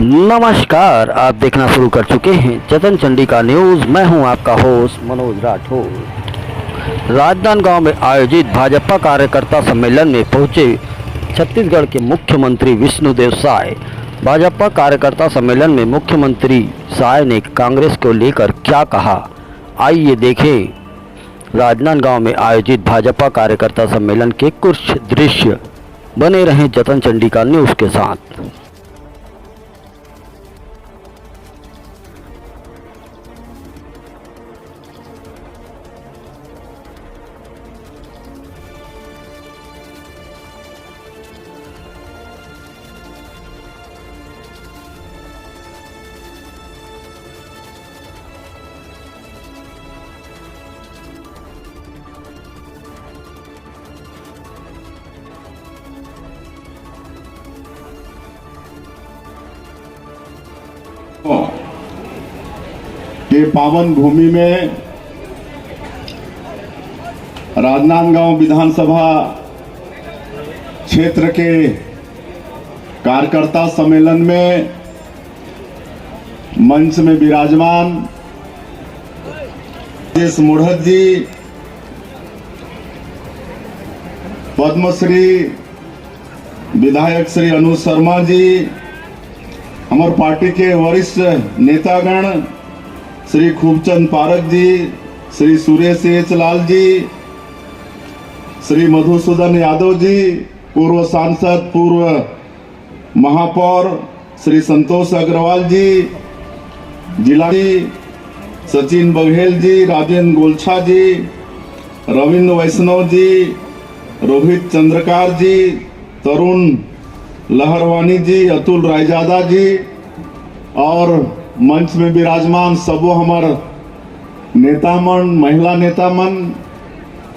नमस्कार, आप देखना शुरू कर चुके हैं जतन चंडिका न्यूज़। मैं हूं आपका होस्ट मनोज राठौर। राजनांदगांव में आयोजित भाजपा कार्यकर्ता सम्मेलन में पहुंचे छत्तीसगढ़ के मुख्यमंत्री विष्णुदेव साय। भाजपा कार्यकर्ता सम्मेलन में मुख्यमंत्री साय ने कांग्रेस को लेकर क्या कहा, आइए देखें। राजनांदगांव में आयोजित भाजपा कार्यकर्ता सम्मेलन के कुछ दृश्य। बने रहें जतन चंडिका न्यूज़ के साथ। के पावन भूमि में राजनांदगांव विधानसभा क्षेत्र के कार्यकर्ता सम्मेलन में मंच में विराजमान राजेश मुढ़त जी, पद्मश्री विधायक श्री अनुज शर्मा जी, हमारे पार्टी के वरिष्ठ नेतागण श्री खूबचंद पारक जी, श्री सुरेश एच लाल जी, श्री मधुसूदन यादव जी, पूर्व सांसद पूर्व महापौर श्री संतोष अग्रवाल जी, जिला जी सचिन बघेल जी, राजेंद्र गोलछा जी, रविंद्र वैष्णव जी, रोहित चंद्रकार जी, तरुण लहरवानी जी, अतुल रायजादा जी और मंच में विराजमान सबो हमार नेतामन, महिला नेतामन।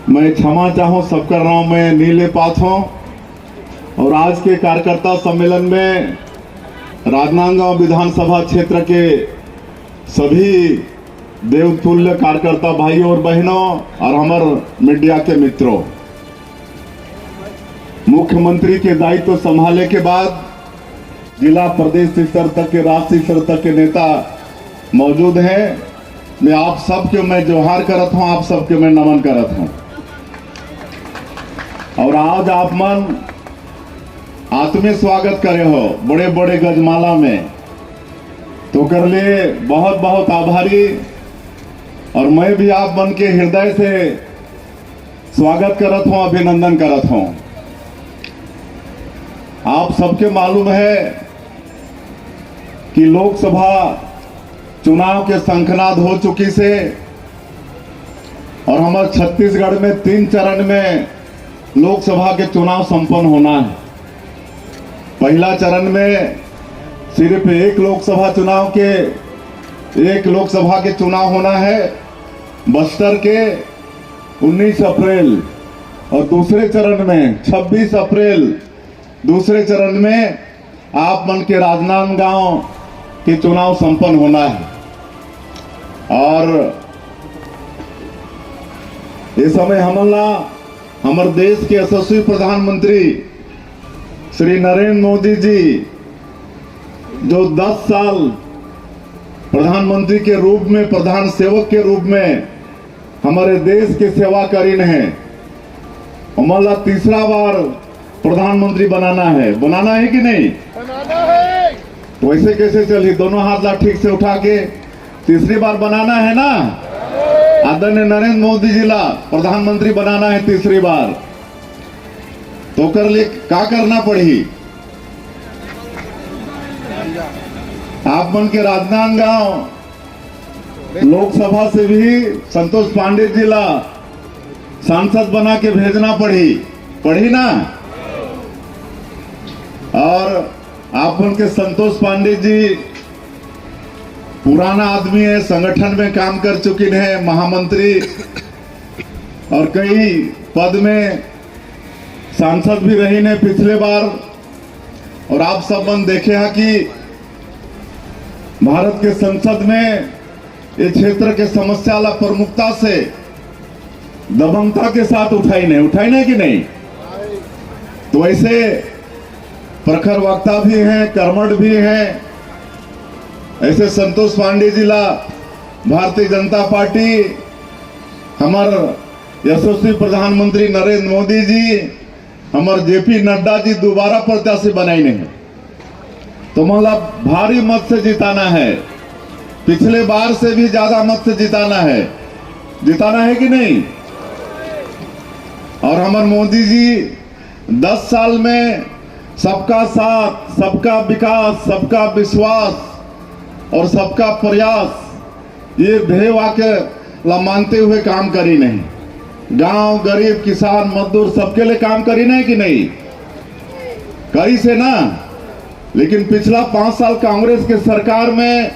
मैं क्षमा चाहूँ, सबका नाम मैं नहीं ले पाता हूँ। और आज के कार्यकर्ता सम्मेलन में राजनांदगांव विधानसभा क्षेत्र के सभी देवतुल्य कार्यकर्ता भाइयों और बहनों और हमारे मीडिया के मित्रों, मुख्यमंत्री के दायित्व संभालने के बाद जिला प्रदेश स्तर तक के राष्ट्रीय स्तर तक के नेता मौजूद हैं। मैं आप सबके मैं जोहार करत हूं, आप सबके मैं नमन करत हूं। और आज आप मन आत्मीय स्वागत करे हो बड़े बड़े गजमाला में, तो कर लिए बहुत बहुत आभारी। और मैं भी आप मन के हृदय से स्वागत करत हूं, अभिनंदन करत हूं। आप सबके मालूम है कि लोकसभा चुनाव के शंखनाद हो चुकी से और हमारे छत्तीसगढ़ में 3 चरण में लोकसभा के चुनाव संपन्न होना है। पहला चरण में सिर्फ एक लोकसभा के चुनाव होना है बस्तर के 19 अप्रैल, और दूसरे चरण में 26 अप्रैल दूसरे चरण में आप मन के राजनांदगांव के चुनाव संपन्न होना है। और इस समय हमारे देश के यशस्वी प्रधानमंत्री श्री नरेंद्र मोदी जी, जो 10 साल प्रधानमंत्री के रूप में, प्रधान सेवक के रूप में हमारे देश की सेवा करीन है, हमारा तीसरा बार प्रधानमंत्री बनाना है कि नहीं? बनाना है। तो वैसे कैसे चली? दोनों हाथ ला ठीक से उठा के तीसरी बार बनाना है ना। आदरणीय नरेंद्र मोदी जी ला प्रधानमंत्री बनाना है तीसरी बार, तो कर लिए क्या करना पड़ी? आप मन के राजनांदगांव लोकसभा से भी संतोष पांडे जी ला सांसद बना के भेजना पड़ी ना। और आप उनके संतोष पांडे जी पुराना आदमी है, संगठन में काम कर चुके हैं, महामंत्री और कई पद में सांसद भी रही ने पिछले बार। और आप सब मन देखे हैं कि भारत के संसद में ये क्षेत्र के समस्या ला प्रमुखता से दबंगता के साथ उठाई नहीं कि नहीं। तो ऐसे प्रखर वक्ता भी हैं, कर्मठ भी हैं ऐसे संतोष पांडे जिला भारतीय जनता पार्टी, हमार यशस्वी प्रधानमंत्री नरेंद्र मोदी जी, हमार जेपी नड्डा जी दोबारा प्रत्याशी बनाई नहीं, तो मतलब भारी मत से जिताना है, पिछले बार से भी ज्यादा मत से जिताना है कि नहीं। और हमारे मोदी जी 10 साल में सबका साथ, सबका विकास, सबका विश्वास और सबका प्रयास, ये ध्येय वाक्य मानते हुए काम करी नहीं। गांव, गरीब, किसान, मजदूर सबके लिए काम करी नहीं कि नहीं करी से ना। लेकिन पिछला 5 साल कांग्रेस के सरकार में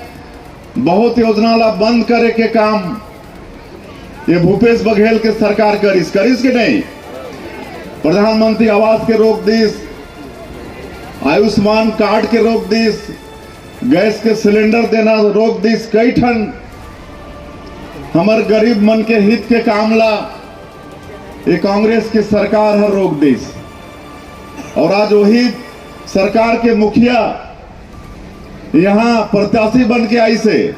बहुत योजना ला बंद करे के काम ये भूपेश बघेल के सरकार करिस के नहीं। प्रधानमंत्री आवास के रोक दीस, आयुष्मान कार्ड के रोक दीस, गैस के सिलेंडर देना रोक दीस, कई ठन हमार गरीब मन के हित के काम ला ये कांग्रेस की सरकार हर रोक दीस। और आज वही सरकार के मुखिया यहाँ प्रत्याशी बन के आई से,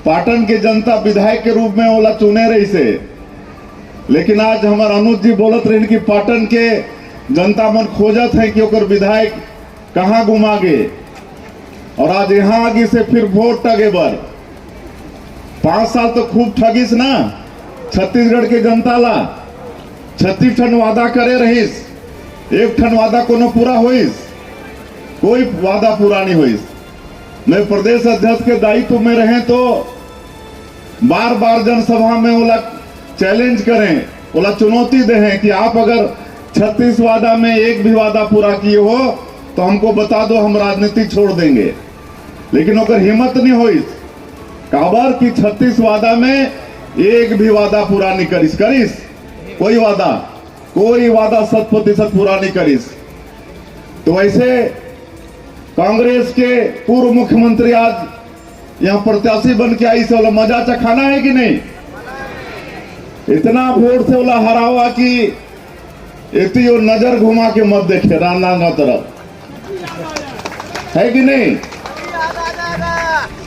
पाटन के जनता विधायक के रूप में ओला चुने रही से। लेकिन आज हमारे अनुज जी बोलत रहे कि पाटन के जनता मन खोजत है कि ओकर विधायक कहाँ घुमा गे, और आज यहाँ आगे से फिर वोट टगे बर। 5 साल तो खूब ठगिस ना छत्तीसगढ़ के जनता ला। 36 ठन वादा करे रहीस, 1 ठन वादा कोनो पूरा होइस, कोई वादा पूरा नहीं होइस। मैं प्रदेश अध्यक्ष के दायित्व में रहे तो बार बार जनसभा में ओला चैलेंज करें, ओला चुनौती दें कि आप अगर 36 वादा में एक भी वादा पूरा किए हो तो हमको बता दो, हम राजनीति छोड़ देंगे। लेकिन ओकर हिम्मत नहीं हुई काबर कि 36 वादा में एक भी वादा पूरा नहीं करिस कोई वादा 100% पूरा नहीं करिस। तो ऐसे कांग्रेस के पूर्व मुख्यमंत्री आज यहाँ प्रत्याशी बन के आई से ओला मजा चखाना है कि नहीं। इतना वोट से ओला हरावा कि इतनी और नजर घुमा के मत देखे राजनांदगांव तरफ, है कि नहीं।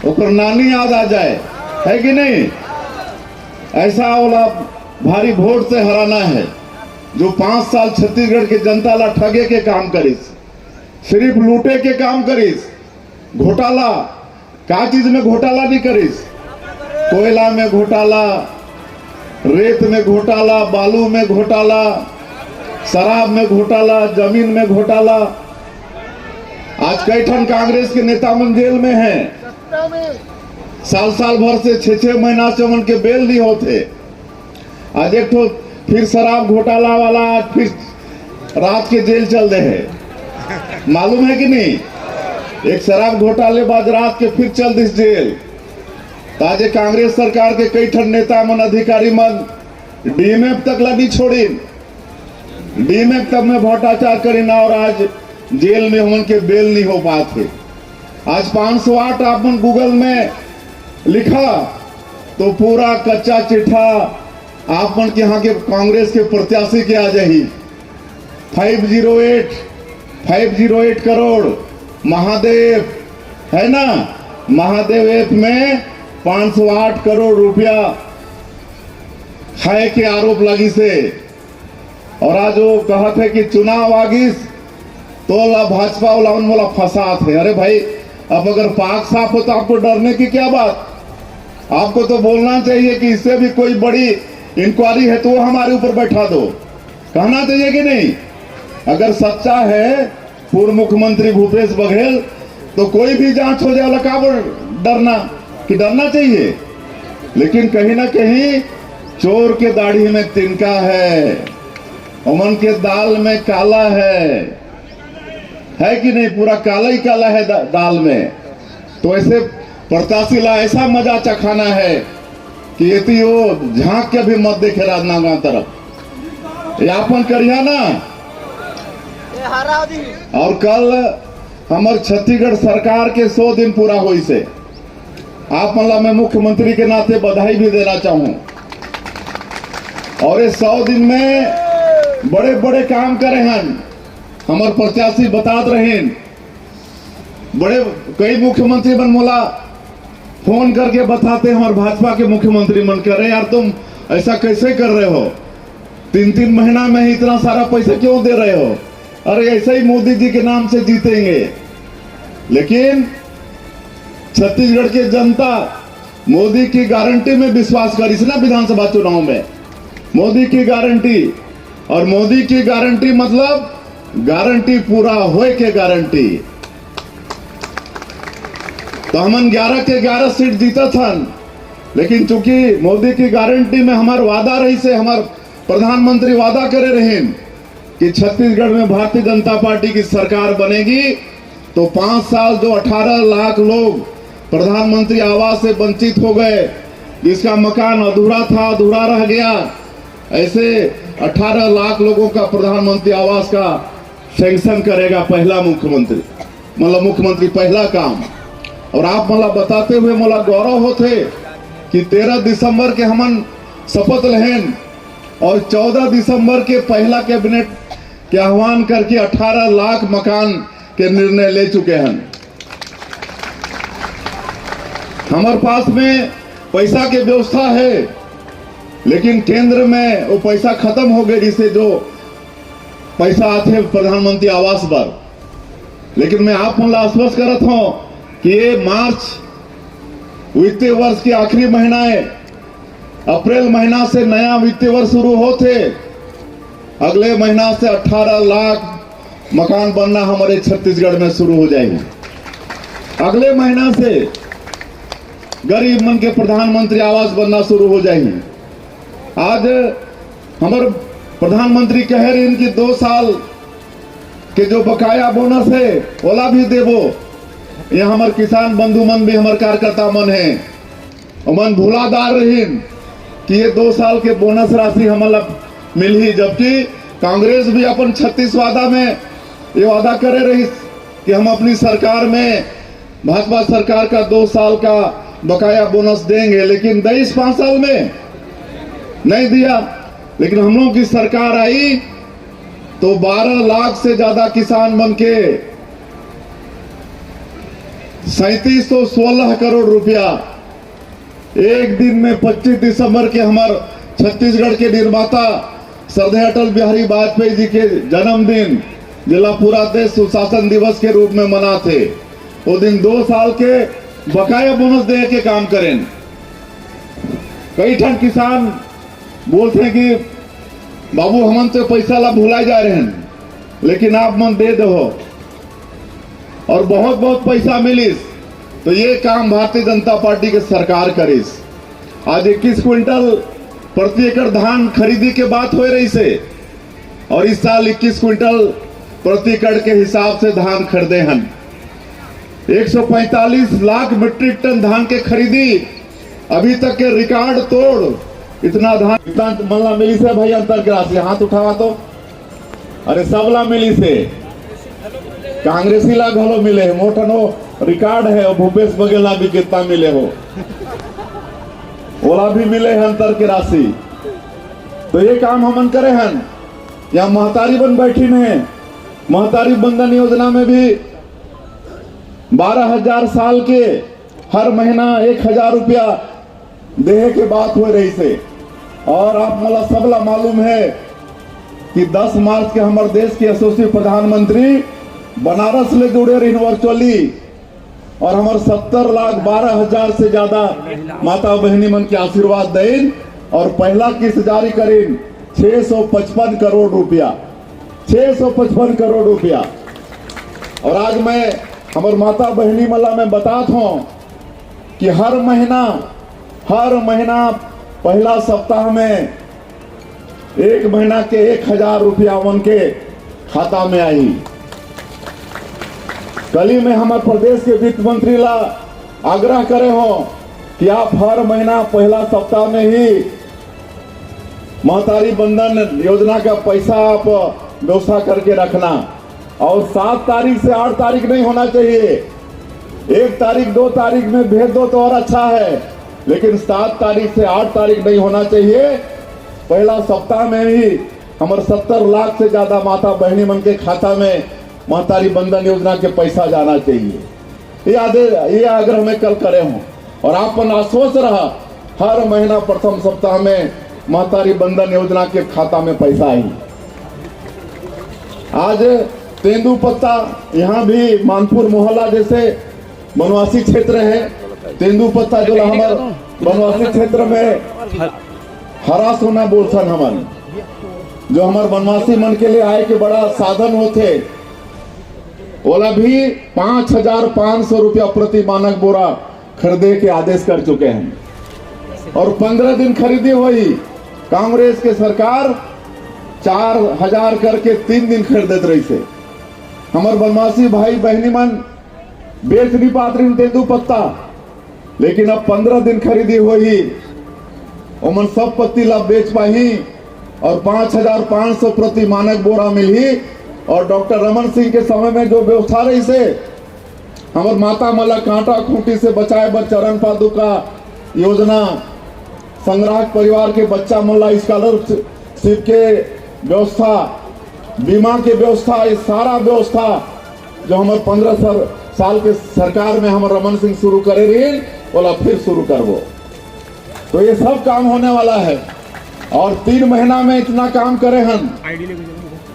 ओकर नानी याद आ जाए, है कि नहीं। ऐसा ओला भारी वोट से हराना है जो 5 साल छत्तीसगढ़ के जनता ला ठगे के काम करिस, सिर्फ लूटे के काम करिस। घोटाला का चीज में घोटाला नहीं करिस, कोयला में घोटाला, रेत में घोटाला, बालू में घोटाला, शराब में घोटाला, जमीन में घोटाला। आज कई ठन कांग्रेस के नेता मन जेल में हैं, साल भर से 6 महीना से उनके बेल नहीं होते। आज एक तो फिर शराब घोटाला वाला आज फिर रात के जेल चल रहे हैं, मालूम है कि नहीं। एक शराब घोटाले बाद रात के फिर चल दिस जेल। ताजे कांग्रेस सरकार के कई ठन नेता मन, अधिकारी मन डीएमएफ तक ला नहीं छोड़ी, डीएमएफ तक में भ्रष्टाचार करीना और आज जेल में उनके बेल नहीं हो पाते। आज 508 आप मन गूगल में लिखा तो पूरा कच्चा चिट्ठा आप मन के यहाँ के कांग्रेस के प्रत्याशी के आ जाही। 508 करोड़ महादेव है ना, महादेव ऐप में 508 करोड़ रुपया है के आरोप लगी से। और आज वो कहत है कि चुनाव आगिस तो ला भाजपा वाला उन वाला फसात है। अरे भाई, अब अगर पाक साफ हो तो आपको डरने की क्या बात। आपको तो बोलना चाहिए कि इससे भी कोई बड़ी इंक्वायरी है तो वो हमारे ऊपर बैठा दो, कहना चाहिए कि नहीं। अगर सच्चा है पूर्व मुख्यमंत्री भूपेश बघेल तो कोई भी जांच हो जाए, का डरना चाहिए। लेकिन कहीं ना कहीं चोर के दाढ़ी में तिनका है, उमन के दाल में काला है कि नहीं, पूरा काला ही काला है दाल में। तो ऐसे प्रत्याशी ला ऐसा मजा चखाना है कि यदि वो झांक के भी मत देखे राजनांदगांव तरफ, यापन करिया ना। और कल हमारे छत्तीसगढ़ सरकार के 100 दिन पूरा हुई से आप मतलब मैं मुख्यमंत्री के नाते बधाई भी देना चाहूं। और ये 100 दिन में बड़े बड़े काम करे हैं, हमारे प्रत्याशी बतात रहे। बड़े कई मुख्यमंत्री बन मोला फोन करके बताते हैं और भाजपा के मुख्यमंत्री मन कर रहे यार तुम ऐसा कैसे कर रहे हो, 3-3 महीना में ही इतना सारा पैसा क्यों दे रहे हो, अरे ऐसे ही मोदी जी के नाम से जीतेंगे। लेकिन छत्तीसगढ़ की जनता मोदी की गारंटी में विश्वास करी ना विधानसभा चुनाव में, मोदी की गारंटी, और मोदी की गारंटी मतलब गारंटी पूरा होए के गारंटी। तो हमन 11 के 11 सीट जीता था, लेकिन चूंकि मोदी की गारंटी में हमार वादा रही से, हमार प्रधानमंत्री वादा करे रहे कि छत्तीसगढ़ में भारतीय जनता पार्टी की सरकार बनेगी तो 5 साल जो 18 लाख लोग प्रधानमंत्री आवास से वंचित हो गए, जिसका मकान अधूरा था, अधूरा रह गया, ऐसे 18 लाख लोगों का प्रधानमंत्री आवास का सैंक्शन करेगा पहला मुख्यमंत्री, मतलब मुख्यमंत्री पहला काम। और आप मला बताते हुए मला गौरव होते कि 13 दिसंबर के हमन शपथ लेहन और 14 दिसंबर के पहला कैबिनेट के आह्वान करके 18 लाख मकान के निर्णय ले चुके हैं। हमारे पास में पैसा की व्यवस्था है, लेकिन केंद्र में वो पैसा खत्म हो गए, जिससे जो पैसा आते प्रधानमंत्री आवास पर। लेकिन मैं आप मला आश्वस्त करता हूं कि ये मार्च वित्तीय वर्ष की आखिरी महीना है, अप्रैल महीना से नया वित्तीय वर्ष शुरू होते, अगले महीना से 18 लाख मकान बनना हमारे छत्तीसगढ़ में शुरू हो जाएंगे। अगले महीना से गरीब मन के प्रधानमंत्री आवास बनना शुरू हो जाएंगे। आज हमारे प्रधानमंत्री कह रहे हैं कि 2 साल के जो बकाया बोनस है ओला भी देवो। यहाँ हमारे किसान बंधु मन भी हमारे कार्यकर्ता मन है, मन भूलादार रही कि ये 2 साल के बोनस राशि हमारा मिल ही, जबकि कांग्रेस भी अपन 36 वादा में ये वादा करे रही कि हम अपनी सरकार में, भाजपा सरकार का 2 साल का बकाया बोनस देंगे, लेकिन 5 साल में नहीं दिया। लेकिन हम लोगों की सरकार आई तो 12 लाख से ज्यादा किसान बन के 3716 करोड़ रुपया एक दिन में 25 दिसंबर के हमारे छत्तीसगढ़ के निर्माता श्रद्धेय अटल बिहारी वाजपेयी जी के जन्मदिन, जिला पूरा देश सुशासन दिवस के रूप में मनाते, वो दिन 2 साल के बकाया बोनस दे के काम करें। कई ठन किसान बोलते हैं कि बाबू हमन तो पैसा ला भुला जा रहे हैं, लेकिन आप मन दे दो और बहुत बहुत पैसा मिलिस, तो ये काम भारतीय जनता पार्टी के सरकार करिस। आज 21 क्विंटल प्रति एकड़ धान खरीदी के बात हो रही से, और इस साल 21 क्विंटल प्रति एकड़ के हिसाब से धान खरीदे हैं। 145 लाख मीट्रिक टन धान के खरीदी, अभी तक के रिकॉर्ड तोड़ इतना धान। इतना मल्ला मिली से भाई अंतर राशि हाथ उठावा तो, अरे सबला मिली से, कांग्रेसी ला घलो मिले है, मोटनो रिकॉर्ड है, और भूपेश बघेल भी कितना मिले हो, ओला भी मिले हैं अंतर की राशि। तो ये काम हमन करे हैं। यहाँ महतारी बन बैठी है, महतारी बंधन योजना में भी 12,000 साल के हर महीना 1,000 रुपया देहे के बात हो रही से। और आप मला सबला मालूम है कि 10 मार्च के हमारे देश के यशस्वी प्रधानमंत्री बनारस ले जुड़े रही वर्चुअली, और हमारे 70,12,000 से ज्यादा माता बहनी मन के आशीर्वाद दें, और पहला किस्त जारी करें 655 करोड़ रुपया, 655 करोड़ रुपया। और आज मैं हमारे माता बहनी मला मैं बताता हूं कि हर महीना पहला सप्ताह में 1 महीना के 1,000 रुपया उनके खाता में आई। कल ही में हमारे प्रदेश के वित्त मंत्री ला आग्रह करे हो कि आप हर महीना पहला सप्ताह में ही महतारी बंधन योजना का पैसा आप व्यवस्था करके रखना, और 7 तारीख से 8 तारीख नहीं होना चाहिए। 1 तारीख 2 तारीख में भेज दो तो और अच्छा है, लेकिन 7 तारीख से 8 तारीख नहीं होना चाहिए। पहला सप्ताह में ही हमारे 70 लाख से ज्यादा माता बहनी मन के खाता में महतारी बंधन योजना के पैसा जाना चाहिए। ये आग्रह मैं कल करे हूं। और आपन आश्वस्त रहा हर महीना प्रथम सप्ताह में महतारी बंधन योजना के खाता में पैसा आई। आज तेंदुपत्ता यहाँ भी मानपुर मोहल्ला जैसे वनवासी क्षेत्र है, तेंदुपत्ता जो हमारे वनवासी क्षेत्र में हरा सोना बोलथन हमन, जो हमारे वनवासी मन के लिए आय के बड़ा साधन होते, ओला भी 5,500 रुपया प्रति मानक बोरा खरीदे के आदेश कर चुके हैं। और 15 दिन खरीदी हुई कांग्रेस के सरकार 4,000 करके 3 दिन खरीदत रही से। हमारे वनवासी भाई बहनी मन बेच नहीं पात रही तेंदुपत्ता, लेकिन अब 15 दिन खरीदी हुई उमन सब पत्ती ला बेच पाही और 5,500 प्रति मानक बोरा मिली। और डॉक्टर रमन सिंह के समय में जो व्यवस्था रही से हमारे माता मला कांटा खूंटी से बचाए बर चरण पादुका योजना, संग्राहक परिवार के बच्चा मला स्कॉलरशिप के व्यवस्था, बीमा के व्यवस्था, ये सारा व्यवस्था जो हमारे 15 साल के सरकार में हमारे रमन सिंह शुरू करे रही बोला फिर शुरू करवो। तो ये सब काम होने वाला है और 3 महीना में इतना काम करे हम।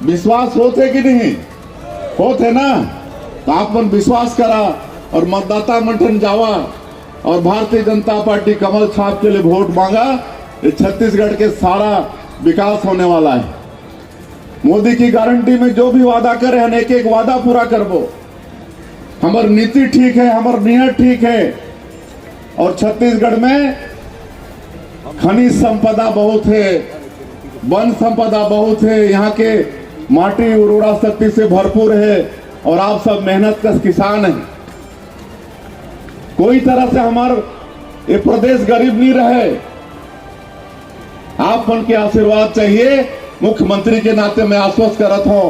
विश्वास होते कि नहीं होते ना, तो आप मन विश्वास करा और मतदाता मंथन जावा और भारतीय जनता पार्टी कमल छाप के लिए वोट मांगा। ये छत्तीसगढ़ के सारा विकास होने वाला है। मोदी की गारंटी में जो भी वादा करे हम एक एक वादा पूरा करबो। हमारी नीति ठीक है, हमारी नियत ठीक है और छत्तीसगढ़ में खनिज संपदा बहुत है, वन संपदा बहुत है, यहाँ के माटी उर्वरा शक्ति से भरपूर है और आप सब मेहनत कश किसान हैं। कोई तरह से हमारा ये प्रदेश गरीब नहीं रहे। आप मन के आशीर्वाद चाहिए। मुख्यमंत्री के नाते मैं आश्वस्त करत हूं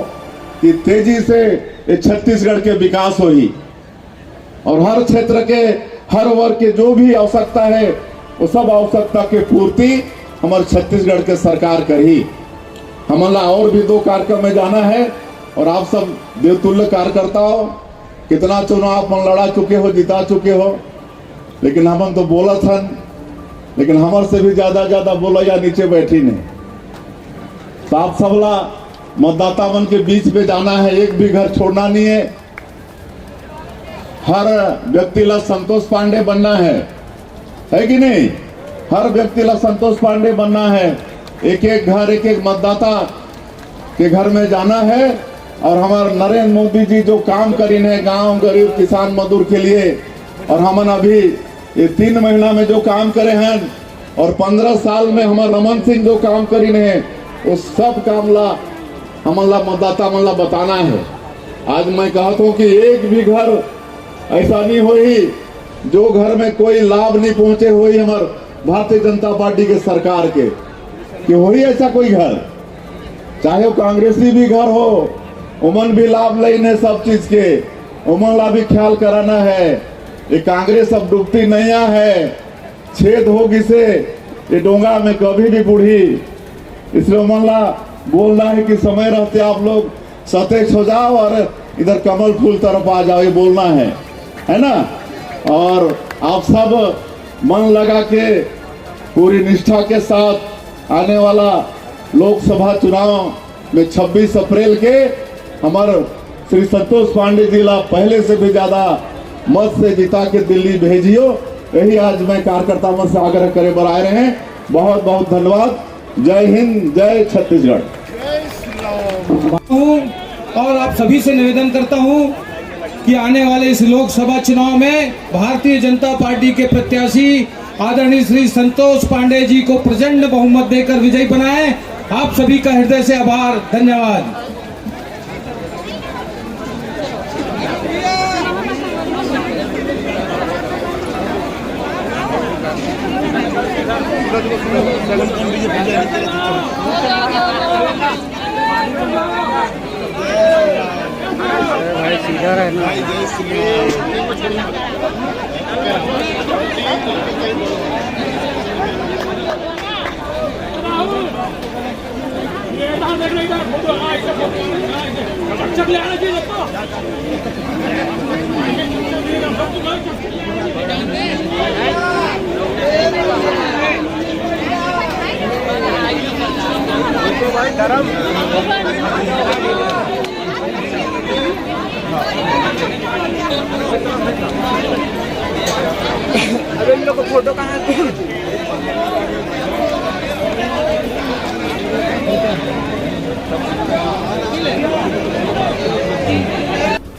कि तेजी से ये छत्तीसगढ़ के विकास होगी और हर क्षेत्र के हर वर्ग के जो भी आवश्यकता है वो सब आवश्यकता के पूर्ति हमारे छत्तीसगढ़ के सरकार करी। हमारा और भी 2 कार्यक्रम में जाना है और आप सब देवतुल्य कार्यकर्ता हो, कितना चुनाव आप लड़ा चुके हो, जिता चुके हो, लेकिन हम तो बोला था, लेकिन हमारे से भी ज्यादा बोला या नीचे बैठी नहीं। साफ सबला मतदाता मन के बीच में जाना है, एक भी घर छोड़ना नहीं है। हर व्यक्ति ला संतोष पांडे बनना है कि नहीं? हर व्यक्ति ला संतोष पांडे बनना है। एक एक घर, एक एक मतदाता के घर में जाना है और हमारे नरेंद्र मोदी जी जो काम करीन है गांव गरीब किसान मजदूर के लिए, और हमन अभी ये 3 महीना में जो काम करे हैं और 15 साल में हमारे रमन सिंह जो काम करीन है उस सब काम ला हमला मतदाता मन ला बताना है। आज मैं कहता हूँ कि एक भी घर ऐसा नहीं हुई जो घर में कोई लाभ नहीं पहुंचे हुई हमारे भारतीय जनता पार्टी के सरकार के, कि वही ऐसा कोई घर, चाहे वो कांग्रेसी भी घर हो, उमन भी लाभ लेने सब चीज के, उमन ला भी ख्याल कराना है। ये कांग्रेस अब डूबती नैया है, छेद होगी से ये डोंगा में कभी भी बूढ़ी। इसलिए उमन ला बोलना है कि समय रहते आप लोग सतेज हो जाओ और इधर कमल फूल तरफ आ जाओ, ये बोलना है ना। और आप सब मन लगा के पूरी निष्ठा के साथ आने वाला लोकसभा चुनाव में 26 अप्रैल के हमारे श्री संतोष पांडे जी ला पहले से भी ज्यादा मत से जिता के दिल्ली भेजियो। यही आज मैं कार्यकर्ता मन से आग्रह करे बर आए रहे हैं। बहुत बहुत धन्यवाद। जय हिंद, जय छत्तीसगढ़। और आप सभी से निवेदन करता हूं कि आने वाले इस लोकसभा चुनाव में भारतीय जनता पार्टी के प्रत्याशी आदरणीय श्री संतोष पांडे जी को प्रचंड बहुमत देकर विजयी बनाएं। आप सभी का हृदय से आभार, धन्यवाद। भाई सीधा रहना। चल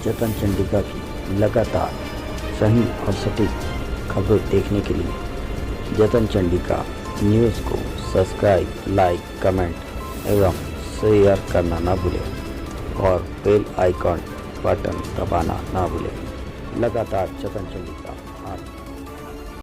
चेतन चंडिका की लगातार सही और सटीक खबरें देखने के लिए चेतन चंडिका न्यूज़ को सब्सक्राइब, लाइक, कमेंट एवं शेयर करना ना भूलें और बेल आइकॉन बटन दबाना ना भूलें। लगातार चेतन चंडिका।